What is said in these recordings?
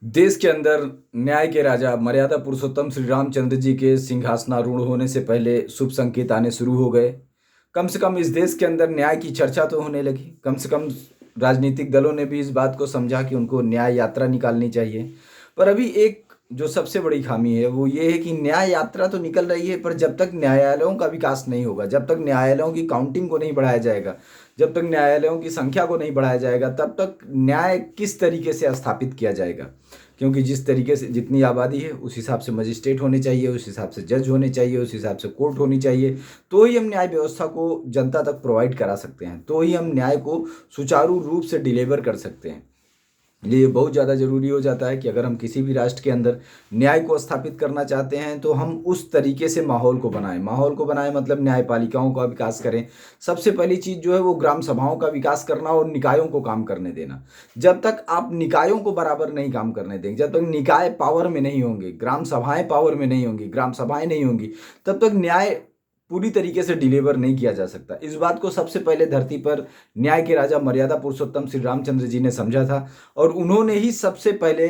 देश के अंदर न्याय के राजा मर्यादा पुरुषोत्तम श्री रामचंद्र जी के सिंहासनारूढ़ होने से पहले शुभ संकेत आने शुरू हो गए। कम से कम इस देश के अंदर न्याय की चर्चा तो होने लगी। कम से कम राजनीतिक दलों ने भी इस बात को समझा कि उनको न्याय यात्रा निकालनी चाहिए। पर अभी एक जो सबसे बड़ी खामी है वो ये है कि न्याय यात्रा तो निकल रही है, पर जब तक न्यायालयों का विकास नहीं होगा, जब तक न्यायालयों की काउंटिंग को नहीं बढ़ाया जाएगा, जब तक न्यायालयों की संख्या को नहीं बढ़ाया जाएगा, तब तक न्याय किस तरीके से स्थापित किया जाएगा। क्योंकि जिस तरीके से जितनी आबादी है उस हिसाब से मजिस्ट्रेट होने चाहिए, उस हिसाब से जज होने चाहिए, उस हिसाब से कोर्ट होनी चाहिए। तो ही हम न्याय व्यवस्था को जनता तक प्रोवाइड करा सकते हैं, तो ही हम न्याय को सुचारू रूप से डिलीवर कर सकते हैं। ये बहुत ज़्यादा ज़रूरी हो जाता है कि अगर हम किसी भी राष्ट्र के अंदर न्याय को स्थापित करना चाहते हैं तो हम उस तरीके से माहौल को बनाएं, मतलब न्यायपालिकाओं का विकास करें। सबसे पहली चीज़ जो है वो ग्राम सभाओं का विकास करना और निकायों को काम करने देना। जब तक आप निकायों को बराबर नहीं काम करने देंगे, जब तक निकाय पावर में नहीं होंगे, ग्राम सभाएं पावर में नहीं होंगी, ग्राम सभाएं नहीं होंगी, तब तक न्याय पूरी तरीके से डिलीवर नहीं किया जा सकता। इस बात को सबसे पहले धरती पर न्याय के राजा मर्यादा पुरुषोत्तम श्री रामचंद्र जी ने समझा था, और उन्होंने ही सबसे पहले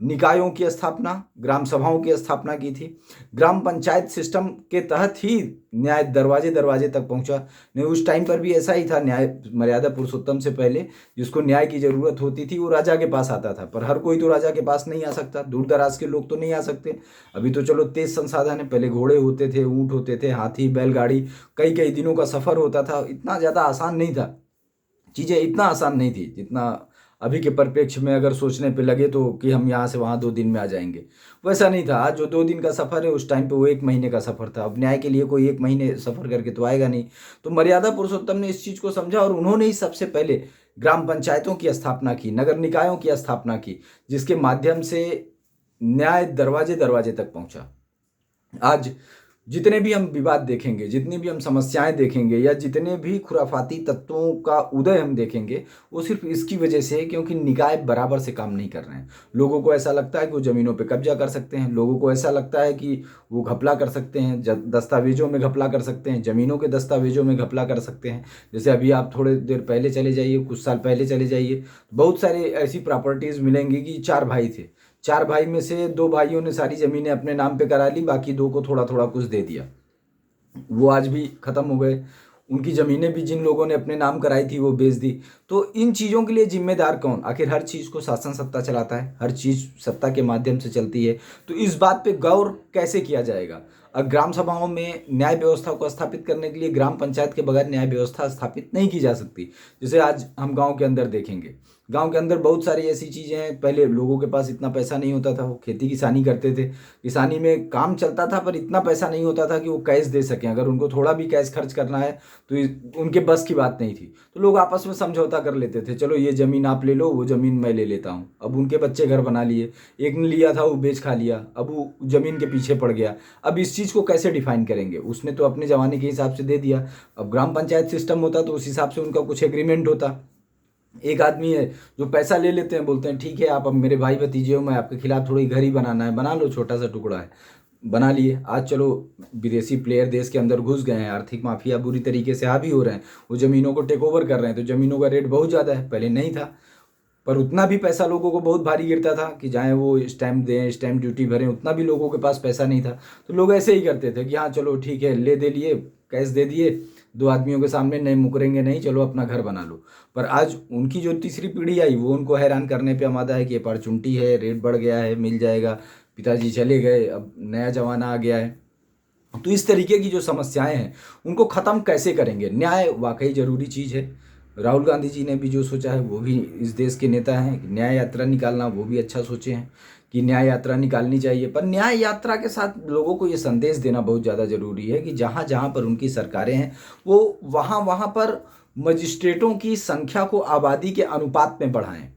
निकायों की स्थापना, ग्राम सभाओं की स्थापना की थी। ग्राम पंचायत सिस्टम के तहत ही न्याय दरवाजे दरवाजे तक पहुंचा। नहीं, उस टाइम पर भी ऐसा ही था। न्याय मर्यादा पुरुषोत्तम से पहले जिसको न्याय की जरूरत होती थी वो राजा के पास आता था, पर हर कोई तो राजा के पास नहीं आ सकता, दूर दराज के लोग तो नहीं आ सकते। अभी तो चलो तेज संसाधन है, पहले घोड़े होते थे, ऊंट होते थे, हाथी, बैलगाड़ी, कई कई दिनों का सफर होता था। इतना ज़्यादा आसान नहीं था, चीज़ें इतना आसान नहीं थी जितना अभी के परिप्रेक्ष्य में अगर सोचने पे लगे तो कि हम यहाँ से वहाँ 2 दिन में आ जाएंगे। वैसा नहीं था। आज जो 2 दिन का सफ़र है उस टाइम पे वो 1 महीने का सफ़र था। अब न्याय के लिए कोई 1 महीने सफ़र करके तो आएगा नहीं। तो मर्यादा पुरुषोत्तम ने इस चीज़ को समझा और उन्होंने ही सबसे पहले ग्राम पंचायतों की स्थापना की, नगर निकायों की स्थापना की, जिसके माध्यम से न्याय दरवाजे दरवाजे तक पहुँचा। आज जितने भी हम विवाद देखेंगे, जितनी भी हम समस्याएं देखेंगे, या जितने भी खुराफाती तत्वों का उदय हम देखेंगे, वो सिर्फ इसकी वजह से है क्योंकि निकाय बराबर से काम नहीं कर रहे हैं। लोगों को ऐसा लगता है कि वो ज़मीनों पे कब्जा कर सकते हैं, लोगों को ऐसा लगता है कि वो घपला कर सकते हैं, दस्तावेजों में घपला कर सकते हैं, ज़मीनों के दस्तावेजों में घपला कर सकते हैं। जैसे अभी आप थोड़े देर पहले चले जाइए, कुछ साल पहले चले जाइए, बहुत सारे ऐसी प्रॉपर्टीज़ मिलेंगी कि 4 भाई थे, 4 भाई में से 2 भाइयों ने सारी ज़मीनें अपने नाम पे करा ली, बाकी 2 को थोड़ा थोड़ा कुछ दे दिया। वो आज भी ख़त्म हो गए। उनकी ज़मीनें भी जिन लोगों ने अपने नाम कराई थी वो बेच दी। तो इन चीज़ों के लिए जिम्मेदार कौन? आखिर हर चीज़ को शासन सत्ता चलाता है, हर चीज़ सत्ता के माध्यम से चलती है। तो इस बात पे गौर कैसे किया जाएगा? ग्राम सभाओं में न्याय व्यवस्था को स्थापित करने के लिए ग्राम पंचायत के बगैर न्याय व्यवस्था स्थापित नहीं की जा सकती। जैसे आज हम गाँव के अंदर देखेंगे, गाँव के अंदर बहुत सारी ऐसी चीज़ें हैं। पहले लोगों के पास इतना पैसा नहीं होता था, वो खेती किसानी करते थे, किसानी में काम चलता था, पर इतना पैसा नहीं होता था कि वो कैश दे सकें। अगर उनको थोड़ा भी कैश खर्च करना है तो उनके बस की बात नहीं थी। तो लोग आपस में समझौता कर लेते थे, चलो ये ज़मीन आप ले लो, वो ज़मीन मैं ले लेता हूँ। अब उनके बच्चे घर बना लिए, एक ने लिया था वो बेच खा लिया, अब वो ज़मीन के पीछे पड़ गया। अब इस चीज़ को कैसे डिफाइन करेंगे? उसने तो अपने ज़माने के हिसाब से दे दिया। अब ग्राम पंचायत सिस्टम होता तो उस हिसाब से उनका कुछ एग्रीमेंट होता। एक आदमी है जो पैसा ले लेते हैं, बोलते हैं ठीक है आप अब मेरे भाई भतीजे हो, मैं आपके खिलाफ थोड़ी घर ही बनाना है, बना लो, छोटा सा टुकड़ा है, बना लिए। आज चलो विदेशी प्लेयर देश के अंदर घुस गए हैं, आर्थिक माफिया बुरी तरीके से हावी हो रहे हैं, वो ज़मीनों को टेक ओवर कर रहे हैं, तो ज़मीनों का रेट बहुत ज़्यादा है, पहले नहीं था। पर उतना भी पैसा लोगों को बहुत भारी गिरता था कि चाहे वो स्टैम्प दें, स्टैम्प ड्यूटी भरें, उतना भी लोगों के पास पैसा नहीं था। तो लोग ऐसे ही करते थे कि हाँ चलो ठीक है, ले दे लिए, कैश दे दिए, 2 आदमियों के सामने, नहीं मुकरेंगे नहीं, चलो अपना घर बना लो। पर आज उनकी जो तीसरी पीढ़ी आई वो उनको हैरान करने पे आमादा है कि अपॉर्चुनिटी है, रेट बढ़ गया है, मिल जाएगा, पिताजी चले गए, अब नया ज़माना आ गया है। तो इस तरीके की जो समस्याएं हैं उनको ख़त्म कैसे करेंगे? न्याय वाकई ज़रूरी चीज़ है। राहुल गांधी जी ने भी जो सोचा है, वो भी इस देश के नेता हैं, कि न्याय यात्रा निकालना, वो भी अच्छा सोचे हैं कि न्याय यात्रा निकालनी चाहिए। पर न्याय यात्रा के साथ लोगों को ये संदेश देना बहुत ज़्यादा ज़रूरी है कि जहाँ जहाँ पर उनकी सरकारें हैं वो वहाँ वहाँ पर मजिस्ट्रेटों की संख्या को आबादी के अनुपात में बढ़ाएं,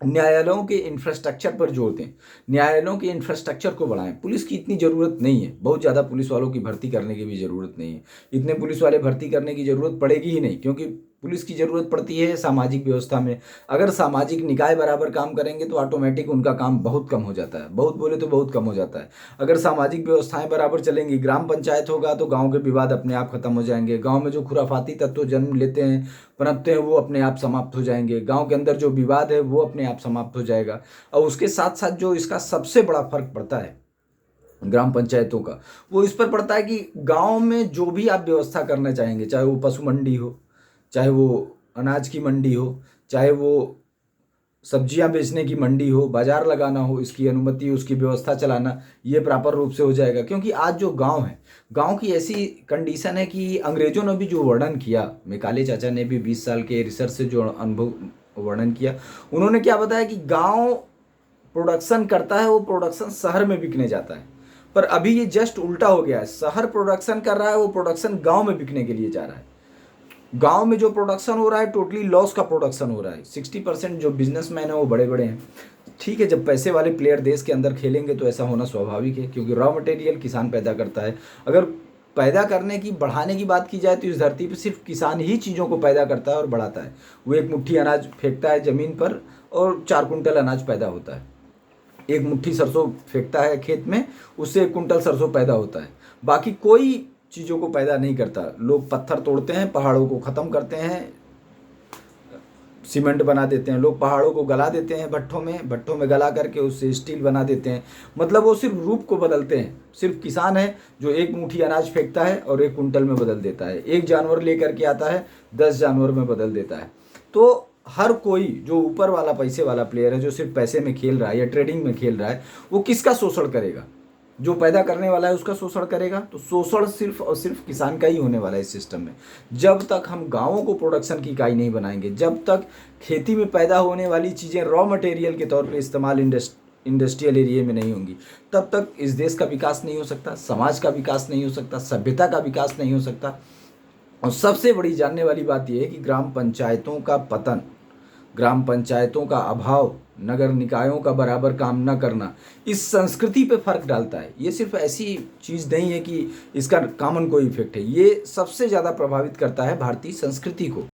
न्यायालयों के इंफ्रास्ट्रक्चर पर जोर दें, न्यायालयों के इंफ्रास्ट्रक्चर को बढ़ाएं। पुलिस की इतनी ज़रूरत नहीं है, बहुत ज़्यादा पुलिस वालों की भर्ती करने की भी ज़रूरत नहीं है, इतने पुलिस वाले भर्ती करने की ज़रूरत पड़ेगी ही नहीं, क्योंकि पुलिस की ज़रूरत पड़ती है सामाजिक व्यवस्था में। अगर सामाजिक निकाय बराबर काम करेंगे तो ऑटोमेटिक उनका काम बहुत कम हो जाता है, बहुत बोले तो बहुत कम हो जाता है। अगर सामाजिक व्यवस्थाएं बराबर चलेंगी, ग्राम पंचायत होगा तो गांव के विवाद अपने आप खत्म हो जाएंगे। गांव में जो खुराफाती तत्व जन्म लेते हैं, पनपते हैं, वो अपने आप समाप्त हो जाएंगे। गांव के अंदर जो विवाद है वो अपने आप समाप्त हो जाएगा। और उसके साथ साथ जो इसका सबसे बड़ा फर्क पड़ता है ग्राम पंचायतों का, वो इस पर पड़ता है कि गांव में जो भी आप व्यवस्था करना चाहेंगे, चाहे वो पशु मंडी हो, चाहे वो अनाज की मंडी हो, चाहे वो सब्जियां बेचने की मंडी हो, बाजार लगाना हो, इसकी अनुमति, उसकी व्यवस्था चलाना, ये प्रॉपर रूप से हो जाएगा। क्योंकि आज जो गांव है, गांव की ऐसी कंडीशन है कि अंग्रेजों ने भी जो वर्णन किया, मेकाले चाचा ने भी 20 साल के रिसर्च से जो अनुभव वर्णन किया, उन्होंने क्या बताया कि गांव प्रोडक्शन करता है, वो प्रोडक्शन शहर में बिकने जाता है। पर अभी ये जस्ट उल्टा हो गया है, शहर प्रोडक्शन कर रहा है, वो प्रोडक्शन गांव में बिकने के लिए जा रहा है। गांव में जो प्रोडक्शन हो रहा है टोटली लॉस का प्रोडक्शन हो रहा है। 60% जो बिजनेसमैन है वो बड़े बड़े हैं। ठीक है, जब पैसे वाले प्लेयर देश के अंदर खेलेंगे तो ऐसा होना स्वाभाविक है, क्योंकि रॉ मटेरियल किसान पैदा करता है। अगर पैदा करने की, बढ़ाने की बात की जाए तो इस धरती पर सिर्फ किसान ही चीज़ों को पैदा करता है और बढ़ाता है। वो एक मुट्ठी अनाज फेंकता है ज़मीन पर और 4 कुंटल अनाज पैदा होता है। एक मुट्ठी सरसों फेंकता है खेत में, उससे 1 कुंटल सरसों पैदा होता है। बाकी कोई चीज़ों को पैदा नहीं करता। लोग पत्थर तोड़ते हैं, पहाड़ों को ख़त्म करते हैं, सीमेंट बना देते हैं। लोग पहाड़ों को गला देते हैं भट्ठों में गला करके उससे स्टील बना देते हैं। मतलब वो सिर्फ रूप को बदलते हैं। सिर्फ किसान है जो एक मुट्ठी अनाज फेंकता है और 1 कुंटल में बदल देता है। एक जानवर लेकर के आता है, 10 जानवर में बदल देता है। तो हर कोई जो ऊपर वाला पैसे वाला प्लेयर है, जो सिर्फ पैसे में खेल रहा है या ट्रेडिंग में खेल रहा है, वो किसका शोषण करेगा? जो पैदा करने वाला है उसका शोषण करेगा। तो शोषण सिर्फ और सिर्फ किसान का ही होने वाला है इस सिस्टम में। जब तक हम गांवों को प्रोडक्शन की इकाई नहीं बनाएंगे, जब तक खेती में पैदा होने वाली चीज़ें रॉ मटेरियल के तौर पे इस्तेमाल इंडस्ट्रियल एरिया में नहीं होंगी, तब तक इस देश का विकास नहीं हो सकता, समाज का विकास नहीं हो सकता, सभ्यता का विकास नहीं हो सकता। और सबसे बड़ी जानने वाली बात यह है कि ग्राम पंचायतों का पतन, ग्राम पंचायतों का अभाव, नगर निकायों का बराबर काम न करना, इस संस्कृति पे फर्क डालता है। ये सिर्फ ऐसी चीज़ नहीं है कि इसका कॉमन कोई इफेक्ट है, ये सबसे ज़्यादा प्रभावित करता है भारतीय संस्कृति को।